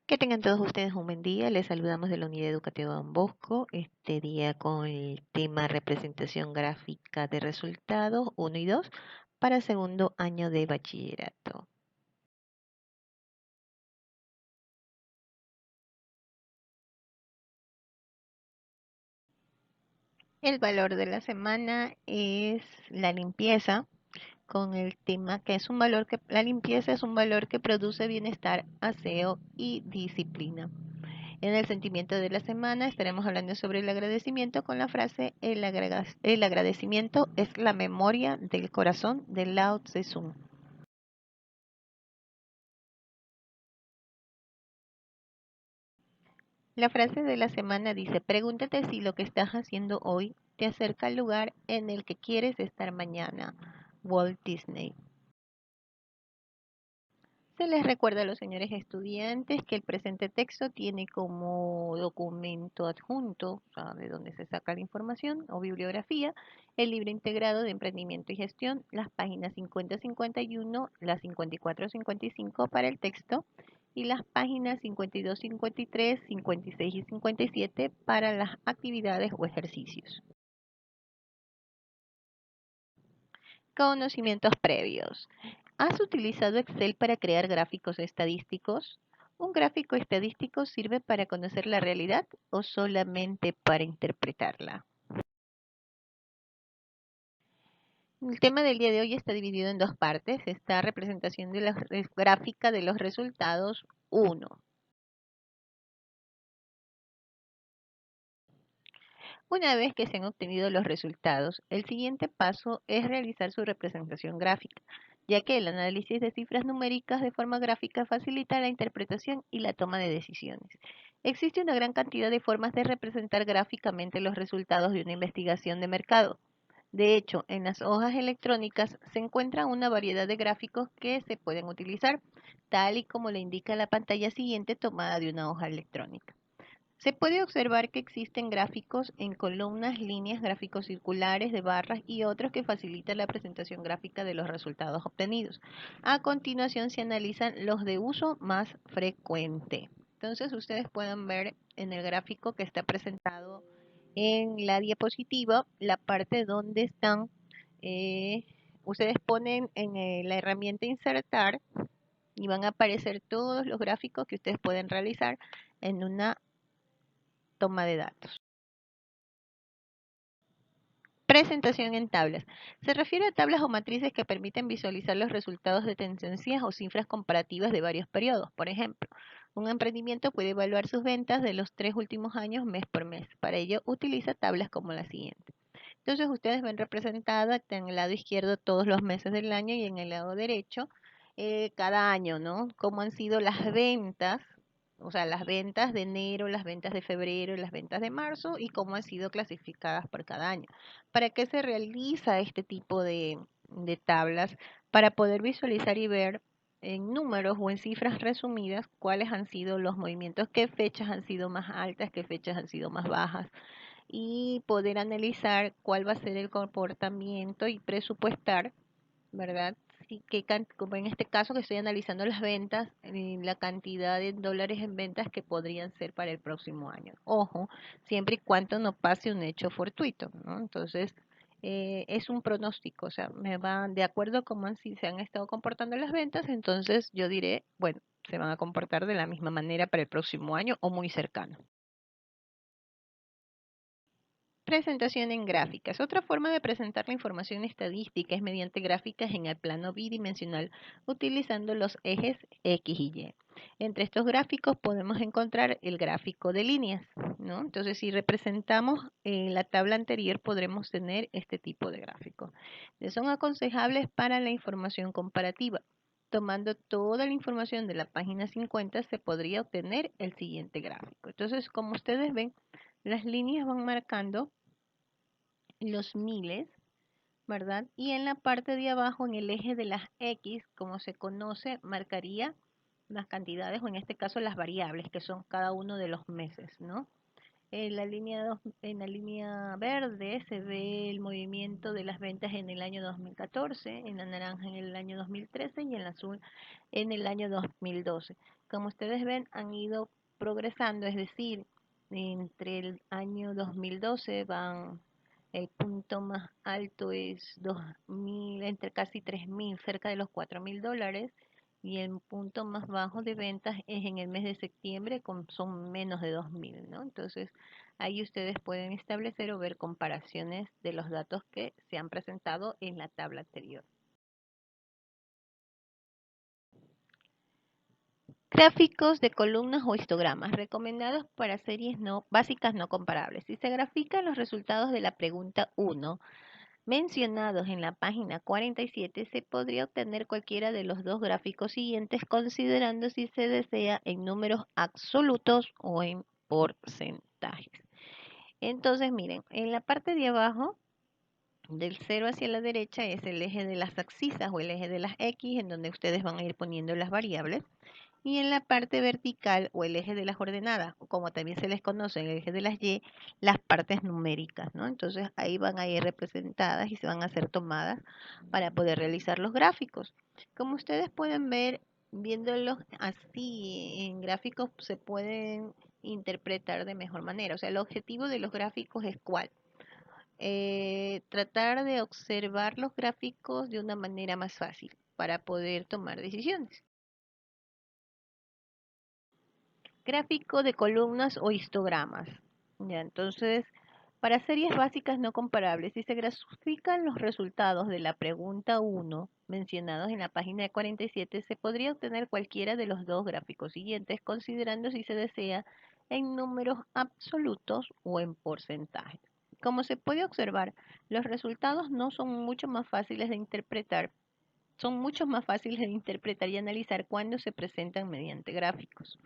Que tengan todos ustedes un buen día. Les saludamos de la Unidad Educativa Don Bosco. Este día con el tema representación gráfica de resultados 1 y 2 para segundo año de bachillerato. El valor de la semana es la limpieza, con el tema que es un valor que la limpieza es un valor que produce bienestar, aseo y disciplina. En el sentimiento de la semana estaremos hablando sobre el agradecimiento con la frase el agradecimiento es la memoria del corazón de Lao Tse-Sung. La frase de la semana dice, pregúntate si lo que estás haciendo hoy te acerca al lugar en el que quieres estar mañana. Walt Disney. Se les recuerda a los señores estudiantes que el presente texto tiene como documento adjunto, o sea, de donde se saca la información o bibliografía, el libro integrado de emprendimiento y gestión, las páginas 50-51, las 54-55 para el texto y las páginas 52-53, 56 y 57 para las actividades o ejercicios. Conocimientos previos. ¿Has utilizado Excel para crear gráficos estadísticos? ¿Un gráfico estadístico sirve para conocer la realidad o solamente para interpretarla? El tema del día de hoy está dividido en dos partes. Está representación de la gráfica de los resultados 1. Una vez que se han obtenido los resultados, el siguiente paso es realizar su representación gráfica, ya que el análisis de cifras numéricas de forma gráfica facilita la interpretación y la toma de decisiones. Existe una gran cantidad de formas de representar gráficamente los resultados de una investigación de mercado. De hecho, en las hojas electrónicas se encuentra una variedad de gráficos que se pueden utilizar, tal y como le indica la pantalla siguiente tomada de una hoja electrónica. Se puede observar que existen gráficos en columnas, líneas, gráficos circulares de barras y otros que facilitan la presentación gráfica de los resultados obtenidos. A continuación se analizan los de uso más frecuente. Entonces ustedes pueden ver en el gráfico que está presentado en la diapositiva la parte donde están, eh, ustedes ponen en la herramienta insertar y van a aparecer todos los gráficos que ustedes pueden realizar en una toma de datos. Presentación en tablas. Se refiere a tablas o matrices que permiten visualizar los resultados de tendencias o cifras comparativas de varios periodos. Por ejemplo, un emprendimiento puede evaluar sus ventas de los 3 últimos años mes por mes. Para ello, utiliza tablas como la siguiente. Entonces, ustedes ven representada en el lado izquierdo todos los meses del año y en el lado derecho cada año, ¿no? Cómo han sido las ventas, o sea, las ventas de enero, las ventas de febrero y las ventas de marzo y cómo han sido clasificadas por cada año. ¿Para qué se realiza este tipo de tablas? Para poder visualizar y ver en números o en cifras resumidas cuáles han sido los movimientos, qué fechas han sido más altas, qué fechas han sido más bajas y poder analizar cuál va a ser el comportamiento y presupuestar, ¿verdad? Sí, como en este caso que estoy analizando las ventas, la cantidad de dólares en ventas que podrían ser para el próximo año. Ojo, siempre y cuando no pase un hecho fortuito, ¿no? Entonces, es un pronóstico, o sea, me van de acuerdo a cómo se han estado comportando las ventas, entonces yo diré, bueno, se van a comportar de la misma manera para el próximo año o muy cercano. Presentación en gráficas. Otra forma de presentar la información estadística es mediante gráficas en el plano bidimensional utilizando los ejes X y Y. Entre estos gráficos podemos encontrar el gráfico de líneas, ¿no? Entonces, si representamos en la tabla anterior, podremos tener este tipo de gráficos. Son aconsejables para la información comparativa. Tomando toda la información de la página 50, se podría obtener el siguiente gráfico. Entonces, como ustedes ven, las líneas van marcando los miles, ¿verdad? Y en la parte de abajo, en el eje de las X, como se conoce, marcaría las cantidades o en este caso las variables, que son cada uno de los meses, ¿no? En la línea verde se ve el movimiento de las ventas en el año 2014, en la naranja en el año 2013 y en el azul en el año 2012. Como ustedes ven, han ido progresando, es decir, entre el año 2012 van, el punto más alto es 2.000, entre casi 3.000, cerca de los $4.000, y el punto más bajo de ventas es en el mes de septiembre, son menos de 2.000, ¿no? Entonces, ahí ustedes pueden establecer o ver comparaciones de los datos que se han presentado en la tabla anterior. Gráficos de columnas o histogramas recomendados para series básicas no comparables. Si se grafican los resultados de la pregunta 1 mencionados en la página 47, se podría obtener cualquiera de los dos gráficos siguientes considerando si se desea en números absolutos o en porcentajes. Entonces, miren, en la parte de abajo, del 0 hacia la derecha, es el eje de las abscisas o el eje de las X, en donde ustedes van a ir poniendo las variables. Y en la parte vertical o el eje de las ordenadas, o como también se les conoce, el eje de las Y, las partes numéricas, ¿no? Entonces ahí van a ir representadas y se van a hacer tomadas para poder realizar los gráficos. Como ustedes pueden ver, viéndolos así en gráficos se pueden interpretar de mejor manera. O sea, el objetivo de los gráficos es ¿cuál? Tratar de observar los gráficos de una manera más fácil para poder tomar decisiones. Gráfico de columnas o histogramas. Ya, entonces, para series básicas no comparables, si se grafican los resultados de la pregunta 1 mencionados en la página 47, se podría obtener cualquiera de los dos gráficos siguientes, considerando si se desea en números absolutos o en porcentajes. Como se puede observar, los resultados no son mucho más fáciles de interpretar, son mucho más fáciles de interpretar y analizar cuando se presentan mediante gráficos.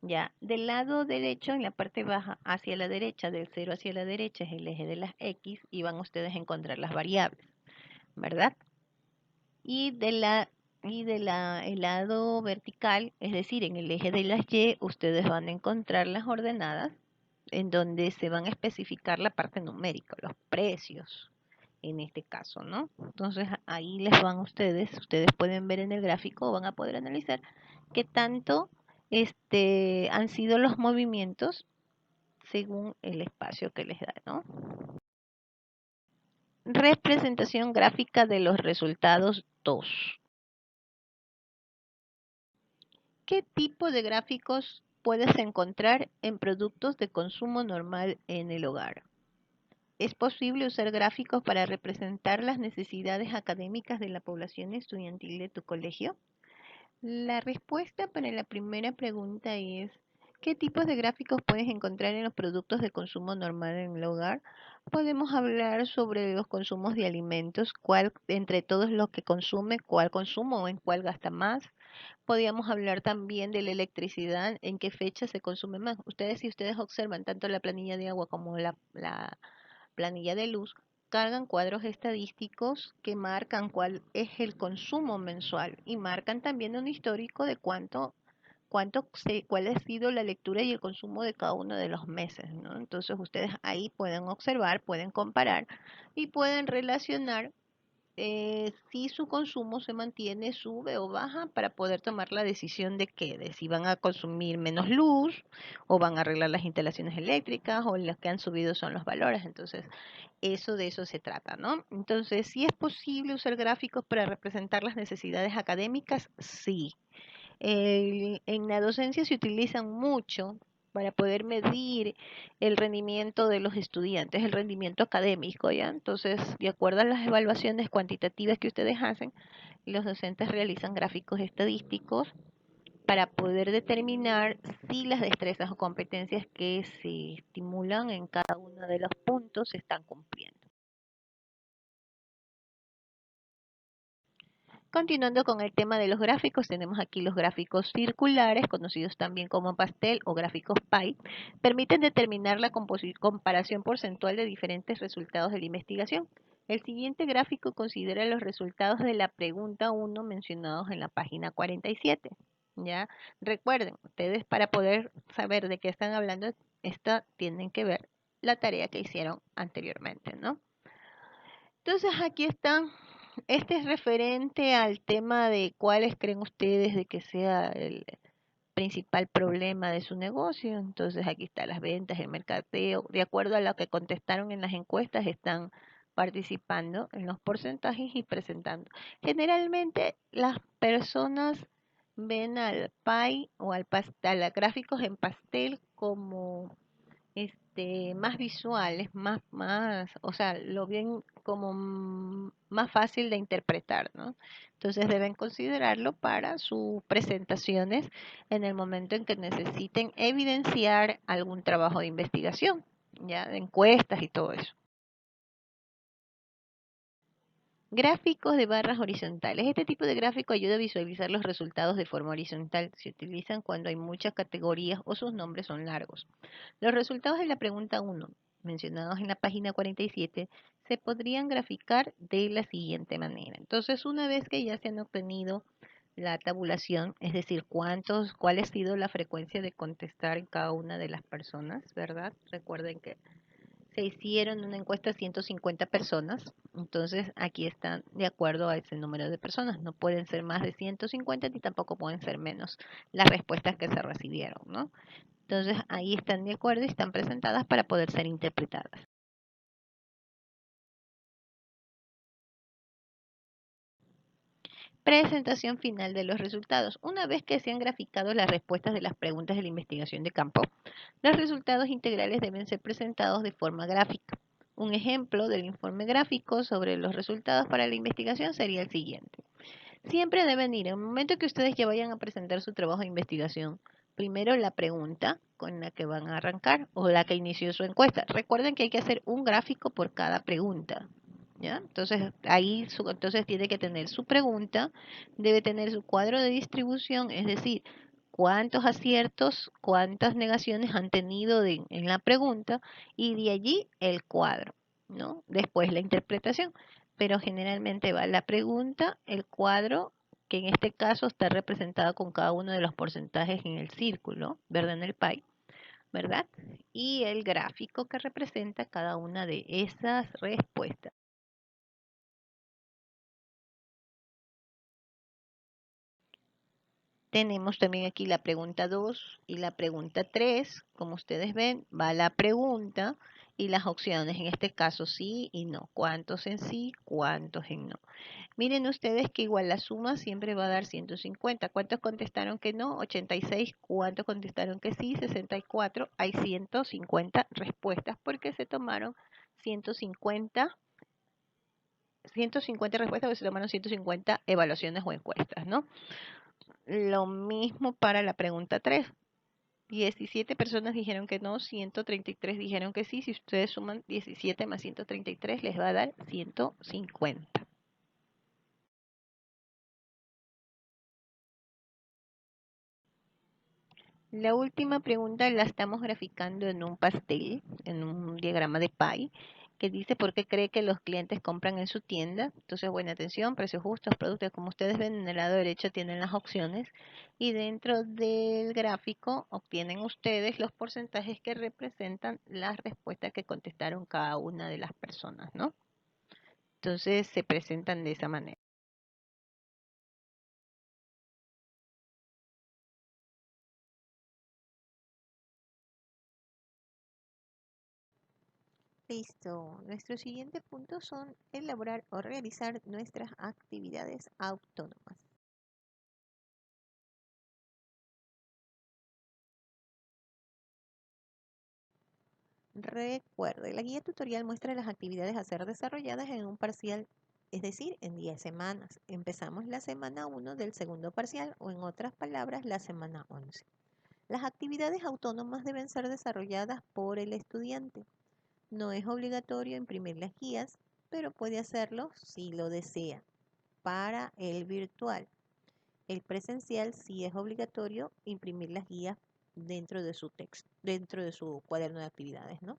Ya, del lado derecho, en la parte baja, hacia la derecha, del 0 hacia la derecha, es el eje de las X y van ustedes a encontrar las variables, ¿verdad? Y el lado vertical, es decir, en el eje de las Y, ustedes van a encontrar las ordenadas en donde se van a especificar la parte numérica, los precios, en este caso, ¿no? Entonces ahí les van ustedes pueden ver en el gráfico, van a poder analizar qué tanto han sido los movimientos según el espacio que les da, ¿no? Representación gráfica de los resultados 2. ¿Qué tipo de gráficos puedes encontrar en productos de consumo normal en el hogar? ¿Es posible usar gráficos para representar las necesidades académicas de la población estudiantil de tu colegio? La respuesta para la primera pregunta es, ¿qué tipos de gráficos puedes encontrar en los productos de consumo normal en el hogar? Podemos hablar sobre los consumos de alimentos, cuál entre todos los que consume, cuál consumo o en cuál gasta más. Podríamos hablar también de la electricidad, en qué fecha se consume más. Si ustedes observan tanto la planilla de agua como la planilla de luz, cargan cuadros estadísticos que marcan cuál es el consumo mensual y marcan también un histórico de cuál ha sido la lectura y el consumo de cada uno de los meses, ¿no? Entonces ustedes ahí pueden observar, pueden comparar y pueden relacionar si su consumo se mantiene, sube o baja para poder tomar la decisión de si van a consumir menos luz o van a arreglar las instalaciones eléctricas o los que han subido son los valores. Entonces, de eso se trata, ¿no? Entonces, ¿si es posible usar gráficos para representar las necesidades académicas? Sí. En la docencia se utilizan mucho para poder medir el rendimiento de los estudiantes, el rendimiento académico, ¿ya? Entonces, de acuerdo a las evaluaciones cuantitativas que ustedes hacen, los docentes realizan gráficos estadísticos para poder determinar si las destrezas o competencias que se estimulan en cada uno de los puntos se están cumpliendo. Continuando con el tema de los gráficos, tenemos aquí los gráficos circulares, conocidos también como pastel o gráficos pie, permiten determinar la comparación porcentual de diferentes resultados de la investigación. El siguiente gráfico considera los resultados de la pregunta 1 mencionados en la página 47. ¿Ya? Recuerden, ustedes para poder saber de qué están hablando, tienen que ver la tarea que hicieron anteriormente, ¿no? Entonces aquí están, este es referente al tema de cuáles creen ustedes de que sea principal problema de su negocio. Entonces aquí están las ventas, el mercadeo. De acuerdo a lo que contestaron en las encuestas, están participando en los porcentajes y presentando. Generalmente las personas ven al pie o al pastel, a gráficos en pastel como más visuales, o sea, lo ven como más fácil de interpretar, ¿no? Entonces deben considerarlo para sus presentaciones en el momento en que necesiten evidenciar algún trabajo de investigación, ya de encuestas y todo eso. Gráficos de barras horizontales. Este tipo de gráfico ayuda a visualizar los resultados de forma horizontal. Se utilizan cuando hay muchas categorías o sus nombres son largos. Los resultados de la pregunta 1, mencionados en la página 47, se podrían graficar de la siguiente manera. Entonces, una vez que ya se han obtenido la tabulación, es decir, cuál ha sido la frecuencia de contestar en cada una de las personas, ¿verdad? Recuerden que se hicieron una encuesta a 150 personas, entonces aquí están de acuerdo a ese número de personas. No pueden ser más de 150 ni tampoco pueden ser menos las respuestas que se recibieron, ¿no? Entonces ahí están de acuerdo y están presentadas para poder ser interpretadas. Presentación final de los resultados. Una vez que se han graficado las respuestas de las preguntas de la investigación de campo, los resultados integrales deben ser presentados de forma gráfica. Un ejemplo del informe gráfico sobre los resultados para la investigación sería el siguiente. Siempre deben ir, en el momento que ustedes ya vayan a presentar su trabajo de investigación, primero la pregunta con la que van a arrancar o la que inició su encuesta. Recuerden que hay que hacer un gráfico por cada pregunta. ¿Ya? Entonces, entonces tiene que tener su pregunta, debe tener su cuadro de distribución, es decir, cuántos aciertos, cuántas negaciones han tenido en la pregunta y de allí el cuadro, ¿no? Después la interpretación, pero generalmente va la pregunta, el cuadro, que en este caso está representado con cada uno de los porcentajes en el círculo, ¿verdad? En el pie, ¿verdad? Y el gráfico que representa cada una de esas respuestas. Tenemos también aquí la pregunta 2 y la pregunta 3. Como ustedes ven, va la pregunta y las opciones, en este caso sí y no. ¿Cuántos en sí? ¿Cuántos en no? Miren ustedes que igual la suma siempre va a dar 150. ¿Cuántos contestaron que no? 86. ¿Cuántos contestaron que sí? 64. Hay 150 respuestas porque se tomaron 150 respuestas porque se tomaron 150 evaluaciones o encuestas, ¿no? Lo mismo para la pregunta 3. 17 personas dijeron que no, 133 dijeron que sí. Si ustedes suman 17 más 133 les va a dar 150. La última pregunta la estamos graficando en un pastel, en un diagrama de pie, que dice por qué cree que los clientes compran en su tienda. Entonces, buena atención, precios justos, productos, como ustedes ven en el lado derecho tienen las opciones y dentro del gráfico obtienen ustedes los porcentajes que representan las respuestas que contestaron cada una de las personas, ¿no? Entonces se presentan de esa manera. Listo. Nuestro siguiente punto son elaborar o realizar nuestras actividades autónomas. Recuerde, la guía tutorial muestra las actividades a ser desarrolladas en un parcial, es decir, en 10 semanas. Empezamos la semana 1 del segundo parcial o en otras palabras, la semana 11. Las actividades autónomas deben ser desarrolladas por el estudiante. No es obligatorio imprimir las guías, pero puede hacerlo si lo desea. Para el virtual, el presencial sí es obligatorio imprimir las guías dentro de su texto, dentro de su cuaderno de actividades, ¿no?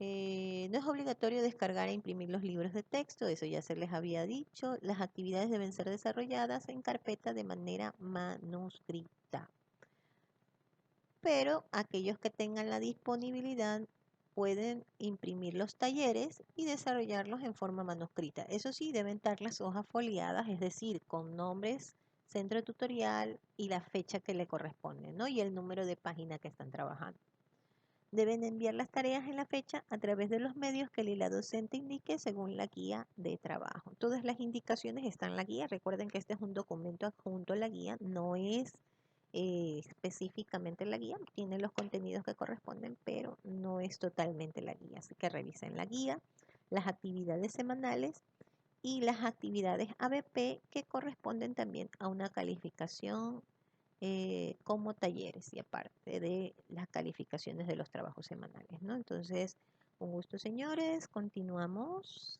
No es obligatorio descargar e imprimir los libros de texto, eso ya se les había dicho. Las actividades deben ser desarrolladas en carpeta de manera manuscrita. Pero aquellos que tengan la disponibilidad pueden imprimir los talleres y desarrollarlos en forma manuscrita. Eso sí, deben estar las hojas foliadas, es decir, con nombres centro tutorial y la fecha que le corresponde, ¿no? Y el número de página que están trabajando. Deben enviar las tareas en la fecha a través de los medios que el hila docente indique según la guía de trabajo. Todas las indicaciones están en la guía. Recuerden que este es un documento adjunto a la guía, no es específicamente la guía. Tiene los contenidos que corresponden, pero no es totalmente la guía. Así que revisen la guía, las actividades semanales y las actividades ABP que corresponden también a una calificación como talleres y aparte de las calificaciones de los trabajos semanales, ¿no? Entonces, un gusto, señores. Continuamos.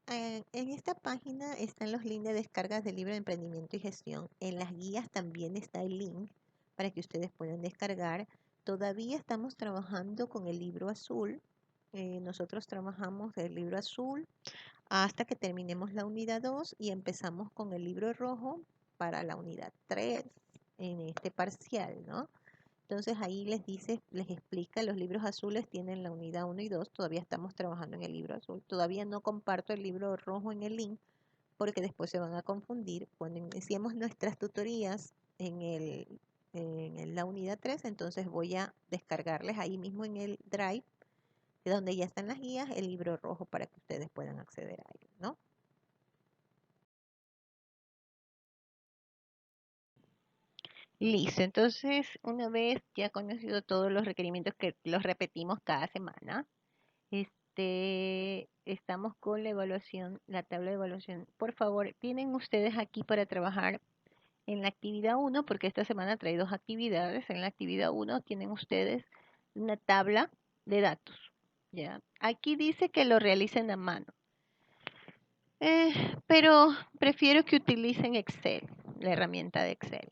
En esta página están los links de descargas del libro de emprendimiento y gestión. En las guías también está el link para que ustedes puedan descargar. Todavía estamos trabajando con el libro azul. Nosotros trabajamos el libro azul hasta que terminemos la unidad 2 y empezamos con el libro rojo para la unidad 3 en este parcial, ¿no? Entonces ahí les dice, les explica, los libros azules tienen la unidad 1 y 2, todavía estamos trabajando en el libro azul, todavía no comparto el libro rojo en el link porque después se van a confundir. Cuando iniciemos nuestras tutorías en la unidad 3, entonces voy a descargarles ahí mismo en el Drive, de donde ya están las guías, el libro rojo para que ustedes puedan acceder a él, ¿no? Listo, entonces una vez ya conocido todos los requerimientos que los repetimos cada semana, estamos con la evaluación, la tabla de evaluación. Por favor, tienen ustedes aquí para trabajar en la actividad uno, porque esta semana trae dos actividades. En la actividad uno tienen ustedes una tabla de datos, ¿ya? Aquí dice que lo realicen a mano. Pero prefiero que utilicen Excel, la herramienta de Excel,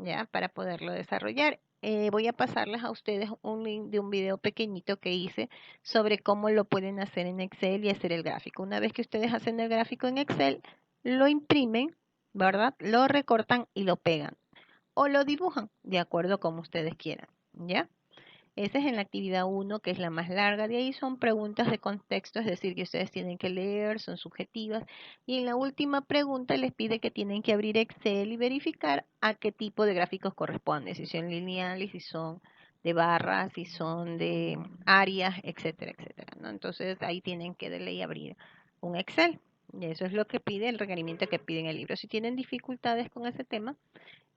¿ya? Para poderlo desarrollar. Voy a pasarles a ustedes un link de un video pequeñito que hice sobre cómo lo pueden hacer en Excel y hacer el gráfico. Una vez que ustedes hacen el gráfico en Excel, lo imprimen, ¿verdad? Lo recortan y lo pegan. O lo dibujan, de acuerdo a como ustedes quieran, ¿ya? Esa es en la actividad uno, que es la más larga. De ahí son preguntas de contexto, es decir, que ustedes tienen que leer, son subjetivas. Y en la última pregunta les pide que tienen que abrir Excel y verificar a qué tipo de gráficos corresponde, si son lineales, si son de barras, si son de áreas, etcétera, etcétera, ¿no? Entonces ahí tienen que de ley abrir un Excel. Y eso es lo que pide el requerimiento que pide en el libro. Si tienen dificultades con ese tema,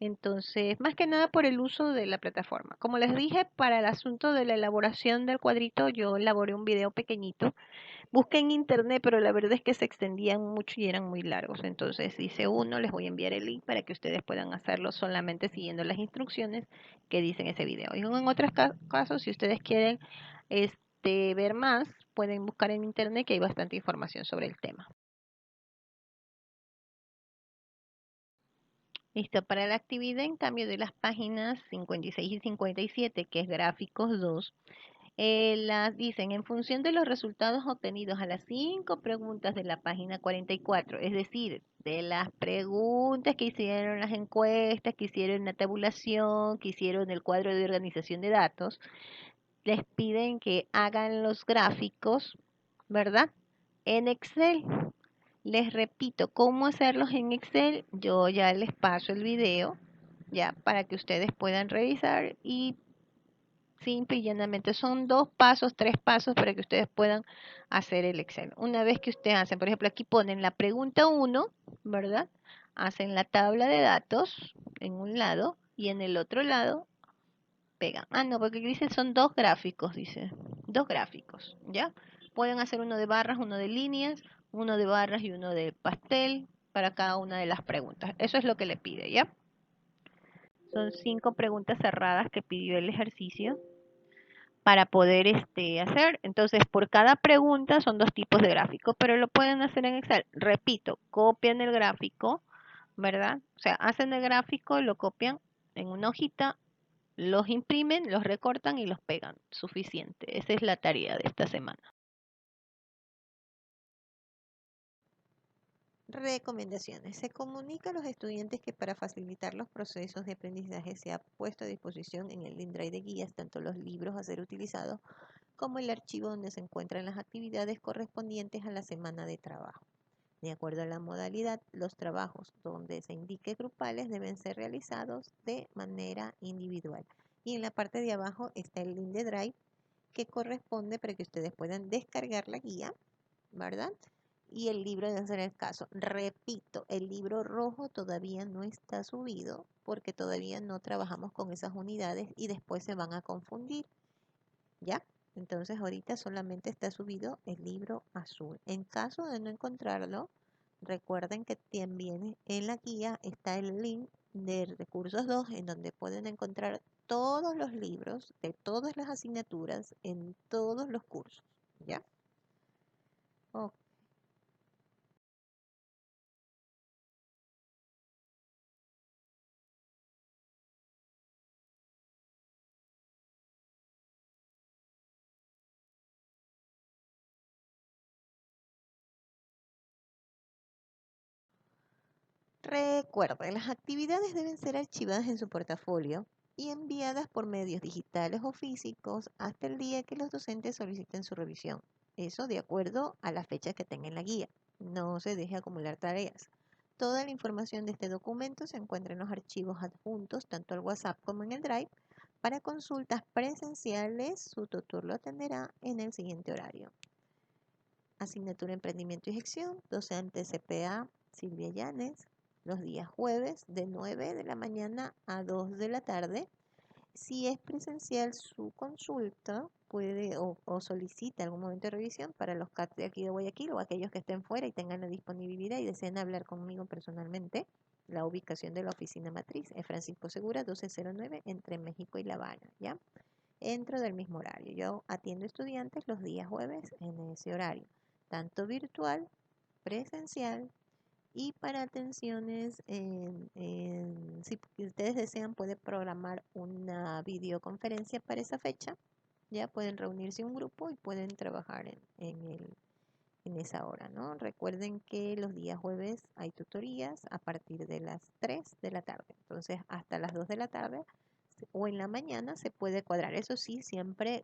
entonces, más que nada por el uso de la plataforma. Como les dije, para el asunto de la elaboración del cuadrito, yo elaboré un video pequeñito. Busqué en internet, pero la verdad es que se extendían mucho y eran muy largos. Entonces hice uno, les voy a enviar el link para que ustedes puedan hacerlo solamente siguiendo las instrucciones que dicen ese video. Y en otros casos, si ustedes quieren ver más, pueden buscar en internet que hay bastante información sobre el tema. Listo, para la actividad, en cambio de las páginas 56 y 57, que es gráficos 2, las dicen en función de los resultados obtenidos a las 5 preguntas de la página 44, es decir, de las preguntas que hicieron las encuestas, que hicieron la tabulación, que hicieron el cuadro de organización de datos, les piden que hagan los gráficos, ¿verdad? En Excel. Les repito, ¿cómo hacerlos en Excel? Yo ya les paso el video, ya, para que ustedes puedan revisar y simple y llanamente son 2 pasos, 3 pasos para que ustedes puedan hacer el Excel. Una vez que ustedes hacen, por ejemplo, aquí ponen la pregunta 1, ¿verdad? Hacen la tabla de datos en un lado y en el otro lado pegan. Ah, no, porque dice son 2 gráficos, dice. 2 gráficos, ¿ya? Pueden hacer uno de barras, uno de líneas, uno de barras y uno de pastel para cada una de las preguntas. Eso es lo que le pide, ¿ya? Son 5 preguntas cerradas que pidió el ejercicio para poder hacer. Entonces, por cada pregunta son 2 tipos de gráficos, pero lo pueden hacer en Excel. Repito, copian el gráfico, ¿verdad? O sea, hacen el gráfico, lo copian en una hojita, los imprimen, los recortan y los pegan. Suficiente. Esa es la tarea de esta semana. Recomendaciones. Se comunica a los estudiantes que para facilitar los procesos de aprendizaje se ha puesto a disposición en el link Drive de guías tanto los libros a ser utilizados como el archivo donde se encuentran las actividades correspondientes a la semana de trabajo. De acuerdo a la modalidad, los trabajos donde se indique grupales deben ser realizados de manera individual. Y en la parte de abajo está el link de Drive que corresponde para que ustedes puedan descargar la guía, ¿verdad? Y el libro de hacer el caso. Repito, el libro rojo todavía no está subido porque todavía no trabajamos con esas unidades y después se van a confundir, ¿ya? Entonces ahorita solamente está subido el libro azul. En caso de no encontrarlo, recuerden que también en la guía está el link de Recursos 2 en donde pueden encontrar todos los libros de todas las asignaturas en todos los cursos, ¿ya? Ok. Recuerden, las actividades deben ser archivadas en su portafolio y enviadas por medios digitales o físicos hasta el día que los docentes soliciten su revisión. Eso de acuerdo a la fecha que tenga en la guía. No se deje acumular tareas. Toda la información de este documento se encuentra en los archivos adjuntos, tanto al WhatsApp como en el Drive. Para consultas presenciales, su tutor lo atenderá en el siguiente horario. Asignatura Emprendimiento y Gestión, docente CPA Silvia Llanes, los días jueves de 9 de la mañana a 2 de la tarde. Si es presencial su consulta, puede o solicita algún momento de revisión para los CAT de aquí de Guayaquil o aquellos que estén fuera y tengan la disponibilidad y deseen hablar conmigo personalmente. La ubicación de la oficina matriz es Francisco Segura 1209 entre México y La Habana, ¿ya? Entro del mismo horario. Yo atiendo estudiantes los días jueves en ese horario, tanto virtual, presencial y para atenciones, si ustedes desean, pueden programar una videoconferencia para esa fecha. Ya pueden reunirse un grupo y pueden trabajar en esa hora, ¿no? Recuerden que los días jueves hay tutorías a partir de las 3 de la tarde. Entonces, hasta las 2 de la tarde o en la mañana se puede cuadrar. Eso sí, siempre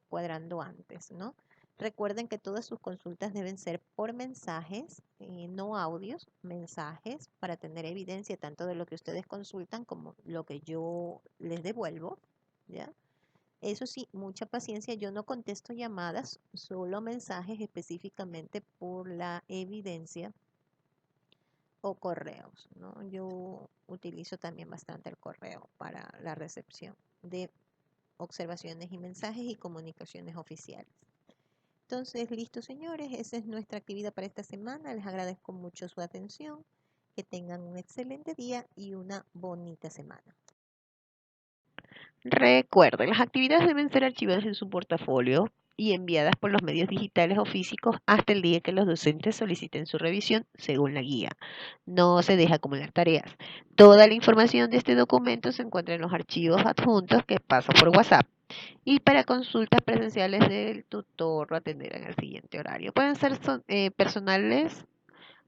cuadrando antes, ¿no? Recuerden que todas sus consultas deben ser por mensajes, no audios, mensajes, para tener evidencia tanto de lo que ustedes consultan como lo que yo les devuelvo, ¿ya? Eso sí, mucha paciencia, yo no contesto llamadas, solo mensajes específicamente por la evidencia o correos, ¿no? Yo utilizo también bastante el correo para la recepción de observaciones y mensajes y comunicaciones oficiales. Entonces, listo, señores, esa es nuestra actividad para esta semana. Les agradezco mucho su atención. Que tengan un excelente día y una bonita semana. Recuerden, las actividades deben ser archivadas en su portafolio y enviadas por los medios digitales o físicos hasta el día que los docentes soliciten su revisión según la guía. No se deja acumular tareas. Toda la información de este documento se encuentra en los archivos adjuntos que pasan por WhatsApp. Y para consultas presenciales del tutor lo atenderán al siguiente horario. Pueden ser personales,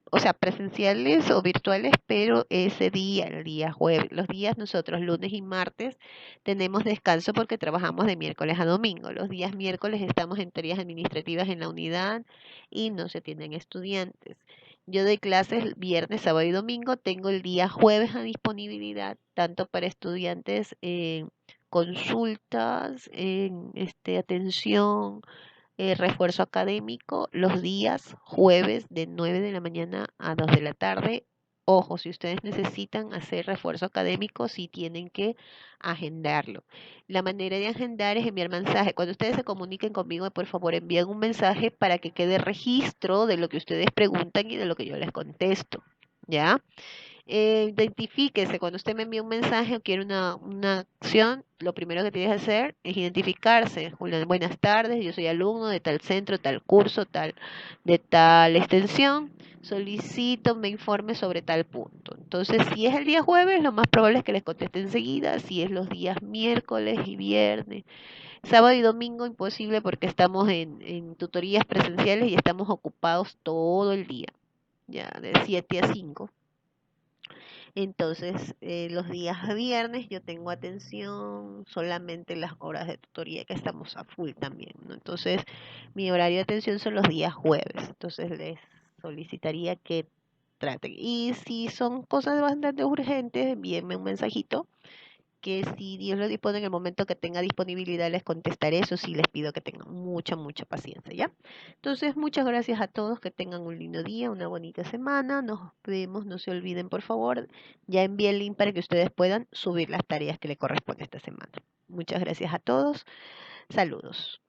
o sea, presenciales o virtuales, pero ese día, el día jueves, los días nosotros, lunes y martes, tenemos descanso porque trabajamos de miércoles a domingo. Los días miércoles estamos en tareas administrativas en la unidad y no se tienen estudiantes. Yo doy clases viernes, sábado y domingo. Tengo el día jueves a disponibilidad, tanto para estudiantes en consultas, en atención, refuerzo académico los días jueves de 9 de la mañana a 2 de la tarde. Ojo, si ustedes necesitan hacer refuerzo académico, sí tienen que agendarlo. La manera de agendar es enviar mensaje. Cuando ustedes se comuniquen conmigo, por favor, envíen un mensaje para que quede registro de lo que ustedes preguntan y de lo que yo les contesto. ¿Ya? Identifíquese, cuando usted me envía un mensaje o quiere una acción, lo primero que tiene que hacer es identificarse. Buenas tardes, yo soy alumno de tal centro, tal curso, de tal extensión. Solicito me informe sobre tal punto. Entonces, si es el día jueves, lo más probable es que les conteste enseguida. Si es los días miércoles y viernes, sábado y domingo, imposible porque estamos en tutorías presenciales y estamos ocupados todo el día. ya de 7 a 5. Entonces, los días viernes yo tengo atención solamente las horas de tutoría que estamos a full también, ¿no? Entonces, mi horario de atención son los días jueves. Entonces, les solicitaría que traten. Y si son cosas bastante urgentes, envíenme un mensajito que si Dios lo dispone en el momento que tenga disponibilidad les contestaré. Eso sí, les pido que tengan mucha, mucha paciencia, ¿ya? Entonces, muchas gracias a todos, que tengan un lindo día, una bonita semana. Nos vemos, no se olviden, por favor. Ya envié el link para que ustedes puedan subir las tareas que le corresponde esta semana. Muchas gracias a todos. Saludos.